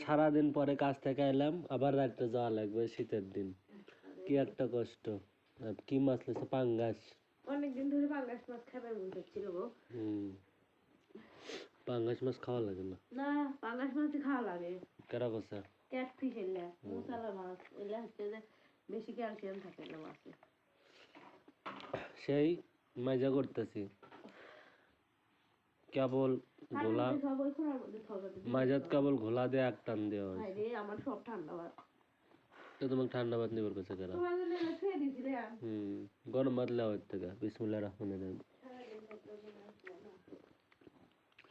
সারাদিন পরে কাজ থেকে এলাম, আবার রাত্রে যাওয়া লাগবে, শীতের দিন কি একটা কষ্ট। আর কি মাছ লেছে? পাঙ্গাস। অনেকদিন ধরে পাঙ্গাস মাছ খাবার মন করছিল গো। পাঙ্গাস মাছ খাওয়া লাগে না? না, পাঙ্গাস মাছ খাওয়া লাগে। কেরা কষা? ক্যাটফিশ এলে মশলা মাছ এলে হচ্ছে যে বেশি ক্যালসিয়াম থাকে না মাছে। সেই মজা করতেছি, কেবল ঘোলা মাজাত, কেবল ঘোলা দিয়ে এক টান দেওয়া হয়েছে। আমার সব ঠান্ডা ভাত। তো তোমাকে ঠান্ডা ভাত নিবার কাছে কেরা? গরম ভাত লেওয়া থেকে। বিসমিল্লাহির রহমানির রহিম।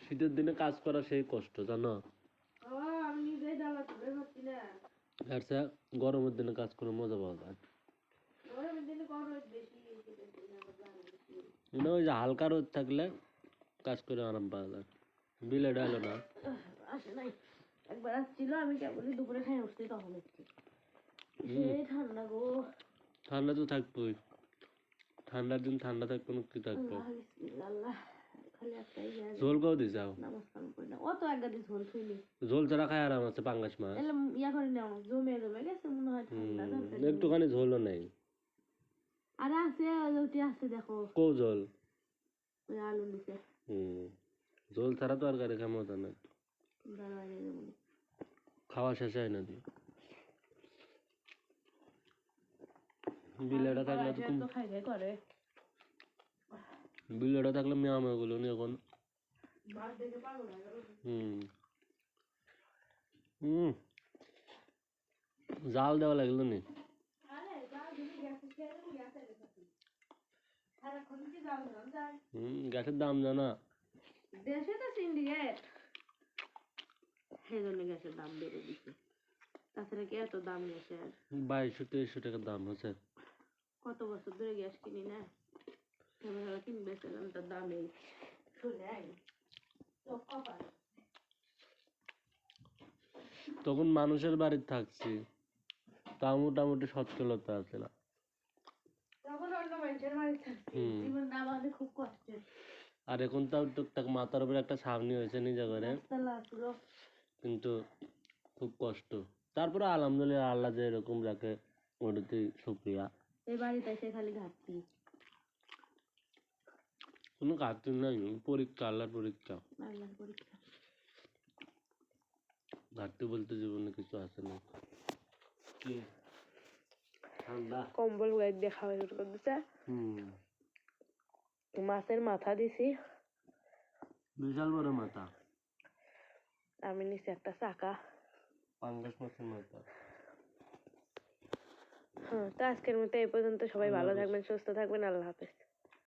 শীতের দিনে কাজ করা সেই কষ্ট, জানো? আমি নিজেই জ্বালাতে পারছি না। আচ্ছা, গরমের দিনে কাজ করে মজা পাওয়া যায়। গরমের দিনে গরম বেশি, ওই যে হালকা রোদ থাকলে কাজ করে আরাম পাওয়া যায়। বিলে ডালো না আসে নাই, একবার আসছিল, আমি কেবলই দুপুরে খাই উঠছি তখন একটু ঠান্ডা গো। ঠান্ডা তো থাকবোই, ঠান্ডার দিন ঠান্ডা থাকবে না, কি থাকবো। ঝোল কেউ দিস ঝোল ছাড়া খায় আরাম আছে পাঙ্গাস মাছ। জমে গেছে মনে হয় একটুখানি ঝোলও নেই। আরে আছে আছে দেখো কো ঝোল? আলু নিচে। ঝোল ছাড়া তো আর গাড়ি খামো তা না। খাওয়া শেষ হয় না দিয়ে বিলেটা থাকলে তো করে বিলেটা থাকলে মেয়া মেয়ে গুলো নি এখন। জাল দেওয়া লাগলো নি। গ্যাসের দাম জানা? দেশে তো সিন্ডিকেট, সেই জন্য গ্যাসের দাম বেড়ে দিচ্ছে। তাছাড়া কি এত দাম গ্যাসের? 2200-2300 টাকা দাম হচ্ছে। কত বছর ধরে গ্যাস কিনি না, কিনবে তার দামে তখন মানুষের বাড়িতে থাকছি, তা মোটামুটি সচ্ছলতা আছে না। খুব কষ্টের। আর এখন তাও টুকটাক মাথার উপরে একটা ছাউনি হয়েছে নিজে করে, কিন্তু খুব কষ্ট। তারপরে আলহামদুলিল্লাহ, আল্লাহ যে এরকম রাখে ওটাতেই শুকরিয়া। এই বাড়িতে এসে খালি ঘাটতি, কোনো ঘাটতি নাই, পরীক্ষা, আল্লাহর পরীক্ষা। ঘাটতি বলতে জীবনে কিছু আছে না। কি ঠান্ডা কম্বল গায়ে দিয়ে খাওয়া শুরু করে দিচ্ছে। মাছের মাথা দিছি, বিশাল বড় মাথা। আমি নিছি একটা চাকা, পাঙ্গাস মাছের মাথা। হ্যাঁ, তো আজকের মতো এই পর্যন্ত। সবাই ভালো থাকবেন, সুস্থ থাকবেন, আল্লাহ হাফেজ।